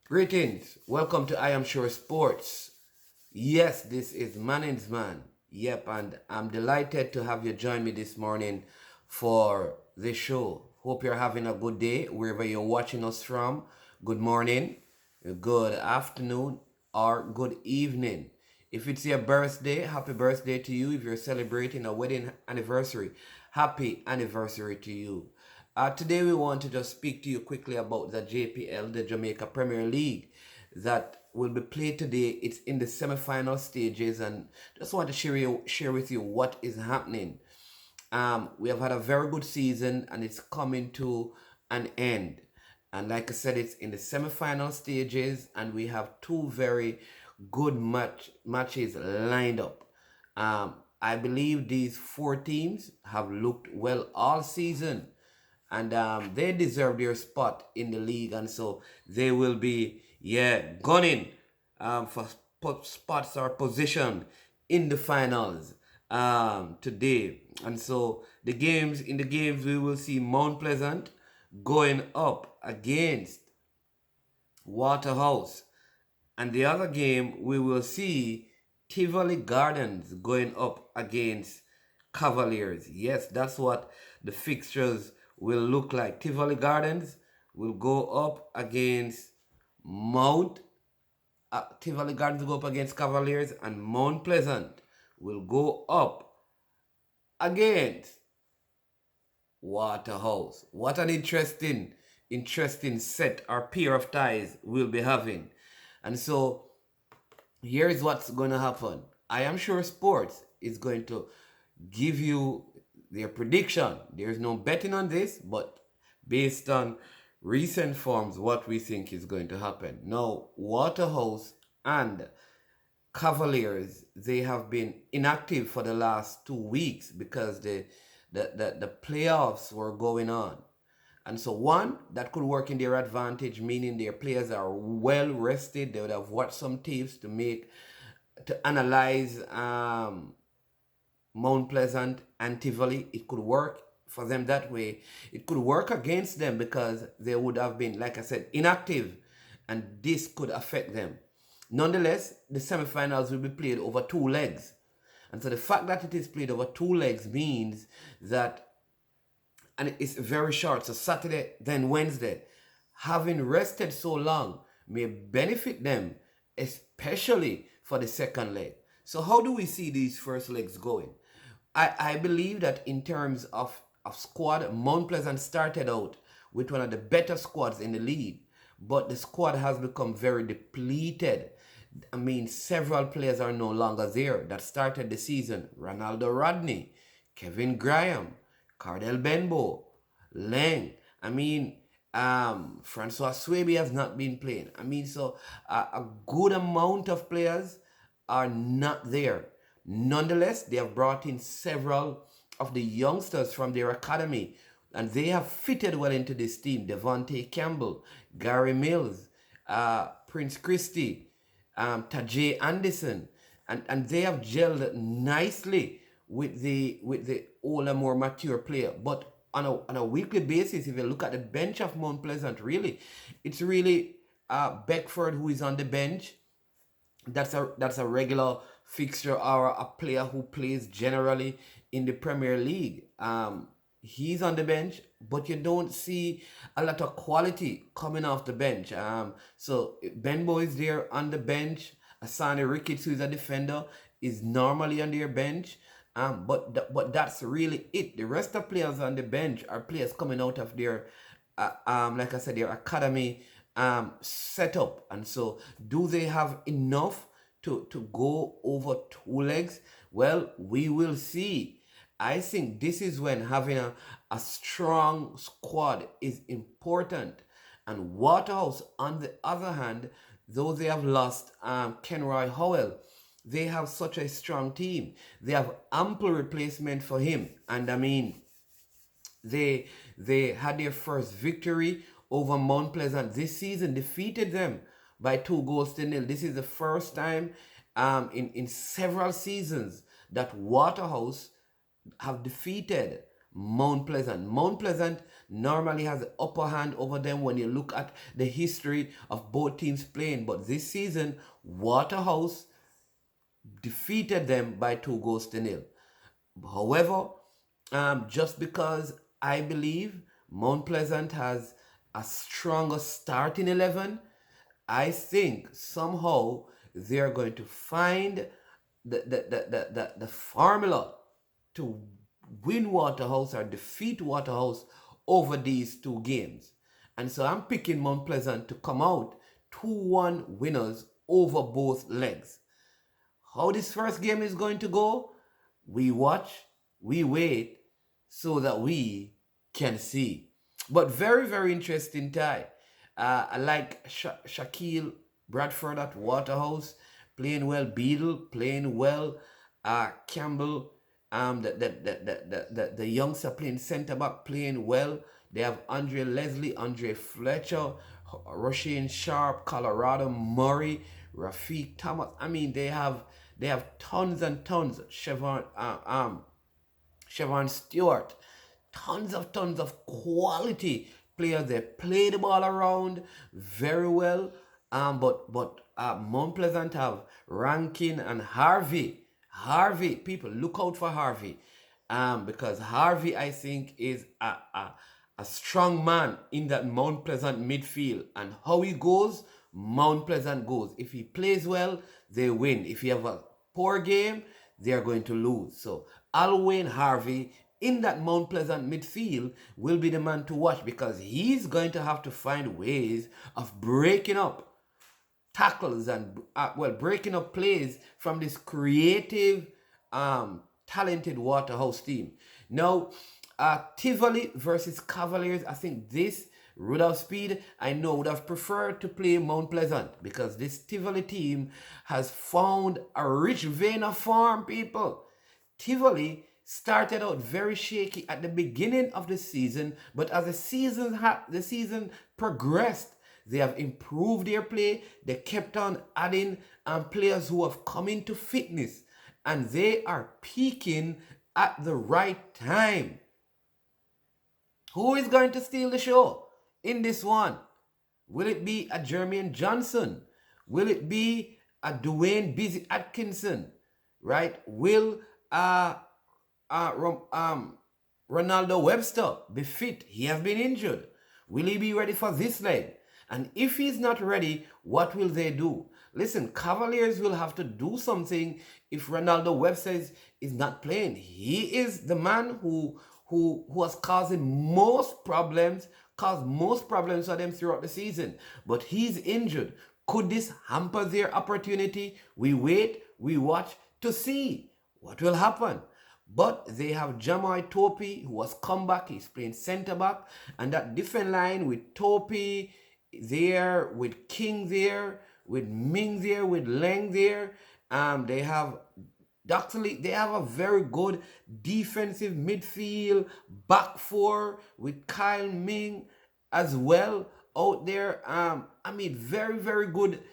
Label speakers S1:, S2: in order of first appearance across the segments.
S1: Greetings. Welcome to I Am Sure Sports. Yes, this is Manning's Man. Yep, and I'm delighted to have you join me this morning for the show. Hope you're having a good day wherever you're watching us from. Good morning, good afternoon, or good evening. If it's your birthday, happy birthday to you. If you're celebrating a wedding anniversary, happy anniversary to you. Today we want to just speak to you quickly about the JPL, the Jamaica Premier League, that will be played today. It's in the semi-final stages, and just want to share with you what is happening. We have had a very good season, and it's coming to an end. And like I said, it's in the semi-final stages, and we have two very good matches lined up. I believe these four teams have looked well all season, and they deserve their spot in the league, and so they will be gunning for spots or position in the finals today. And so the games we will see Mount Pleasant going up against Waterhouse, and the other game we will see Tivoli Gardens going up against Cavaliers. Yes, that's what the fixtures will look like. Tivoli Gardens will go up against Mount. Tivoli Gardens will go up against Cavaliers, and Mount Pleasant will go up against Waterhouse. What an interesting set or pair of ties we'll be having. And so here's what's going to happen. I am sure sports is going to give you their prediction. There's no betting on this, but based on recent forms, what we think is going to happen. Now, Waterhouse and Cavaliers, they have been inactive for the last 2 weeks because the playoffs were going on. And so one, that could work in their advantage, meaning their players are well rested. They would have watched some tapes to analyze Mount Pleasant and Tivoli. It could work for them that way. It could work against them because they would have been, like I said, inactive, and this could affect them. Nonetheless, the semifinals will be played over 2 legs. And so the fact that it is played over 2 legs means that, and it's very short, so Saturday, then Wednesday, having rested so long may benefit them, especially for the second leg. So how do we see these first legs going? I believe that in terms of squad, Mount Pleasant started out with one of the better squads in the league, but the squad has become very depleted. I mean, several players are no longer there that started the season. Ronaldo Rodney, Kevin Graham, Cardell Benbow, Lang. I mean, Francois Swaby has not been playing. I mean, so a good amount of players are not there. Nonetheless, they have brought in several of the youngsters from their academy, and they have fitted well into this team. Devontae Campbell, Gary Mills, Prince Christie, Tajay Anderson, and they have gelled nicely with the older, more mature player. But on a weekly basis, if you look at the bench of Mount Pleasant, really, it's really Beckford who is on the bench. That's a regular fixture or a player who plays generally in the Premier League. He's on the bench, but you don't see a lot of quality coming off the bench. So Benbow is there on the bench. Asani Ricketts, who is a defender, is normally on their bench. But that's really it. The rest of players on the bench are players coming out of their, like I said, their academy setup. And so, do they have enough to go over 2 legs? Well, we will see. I think this is when having a strong squad is important. And Waterhouse, on the other hand, though they have lost Kenroy Howell, they have such a strong team. They have ample replacement for him. And I mean, they had their first victory over Mount Pleasant this season, defeated them by 2 goals to nil. This is the first time in several seasons that Waterhouse have defeated Mount Pleasant. Mount Pleasant normally has the upper hand over them when you look at the history of both teams playing. But this season, Waterhouse defeated them by 2 goals to nil. However, just because I believe Mount Pleasant has a stronger starting 11, I think somehow they're going to find the formula to win Waterhouse or defeat Waterhouse over these 2 games. And so I'm picking Mount Pleasant to come out 2-1 winners over both legs. How this first game is going to go, we watch, we wait, so that we can see. But very, very interesting tie. I like Shaquille Bradford at Waterhouse playing well. Beadle playing well. Campbell, the youngster playing centre back playing well. They have Andre Leslie, Andre Fletcher, Rushing Sharp, Colorado Murray, Rafiq Thomas. I mean, they have tons and tons. Chevron Stewart, tons of quality players. They play the ball around very well. But Mount Pleasant have Rankin and Harvey. Harvey, people, look out for Harvey. Because Harvey, I think, is a strong man in that Mount Pleasant midfield. And how he goes, Mount Pleasant goes. If he plays well, they win. If he have a poor game, they are going to lose. So Alwyn Harvey in that Mount Pleasant midfield will be the man to watch, because he's going to have to find ways of breaking up tackles and breaking up plays from this creative, talented Waterhouse team. Now, Tivoli versus Cavaliers. I think this would have Speid, I know, would have preferred to play Mount Pleasant, because this Tivoli team has found a rich vein of form, people. Tivoli started out very shaky at the beginning of the season, but as the season progressed, they have improved their play. They kept on adding players who have come into fitness, and they are peaking at the right time. Who is going to steal the show in this one? Will it be a Jermaine Johnson? Will it be a Dwayne Busy Atkinson? Right? Will Ronaldo Webster be fit? He has been injured. Will he be ready for this leg? And if he's not ready, what will they do? Listen, Cavaliers will have to do something if Ronaldo Webster is not playing. He is the man who has caused most problems for them throughout the season. But he's injured. Could this hamper their opportunity? We wait, we watch to see what will happen. But they have Jamai Topi, who has come back. He's playing centre back. And that defense line with Topi there, with King there, with Ming there, with Leng there. They have a very good defensive midfield back four with Kyle Ming as well out there. Very, very good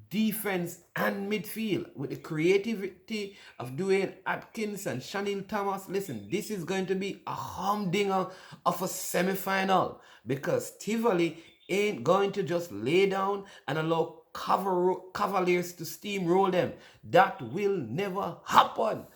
S1: defense and midfield with the creativity of Dwayne Atkins and Chanel Thomas. Listen, this is going to be a humdinger of a semi-final, because Tivoli ain't going to just lay down and allow Cavaliers to steamroll them. That will never happen.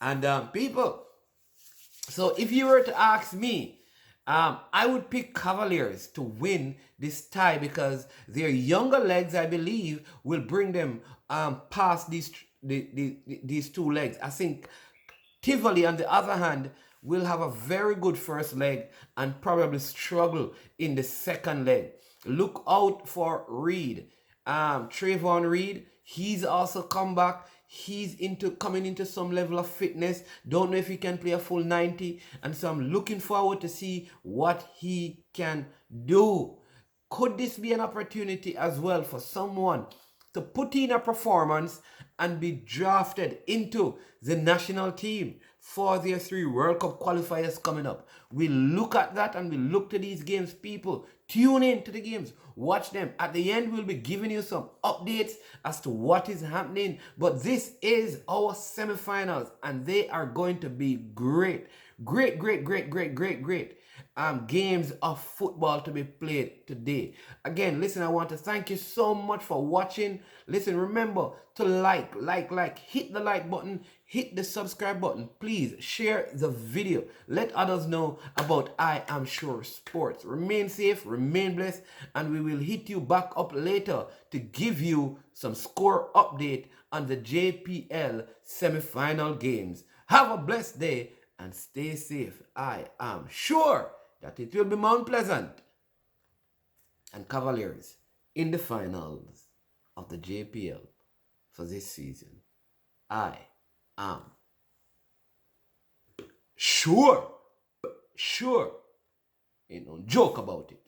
S1: And people, so if you were to ask me, I would pick Cavaliers to win this tie, because their younger legs, I believe, will bring them past these 2 legs. I think Tivoli, on the other hand, will have a very good first leg and probably struggle in the second leg. Look out for Reed. Trayvon Reed, he's also come back. He's coming into some level of fitness. Don't know if he can play a full 90. And so I'm looking forward to see what he can do. Could this be an opportunity as well for someone to put in a performance and be drafted into the national team for their 3 World Cup qualifiers coming up? We look at that and we look to these games, people. Tune in to the games. Watch them. At the end, we'll be giving you some updates as to what is happening. But this is our semifinals, and they are going to be great. Great games of football to be played today. Again, listen, I want to thank you so much for watching. Listen, remember to hit the like button, hit the subscribe button. Please share the video. Let others know about I Am Sure Sports. Remain safe, remain blessed, and we will hit you back up later to give you some score update on the JPL semi-final games. Have a blessed day and stay safe. I am sure that it will be Mount Pleasant and Cavaliers in the finals of the JPL for this season. I am sure. Ain't no joke about it.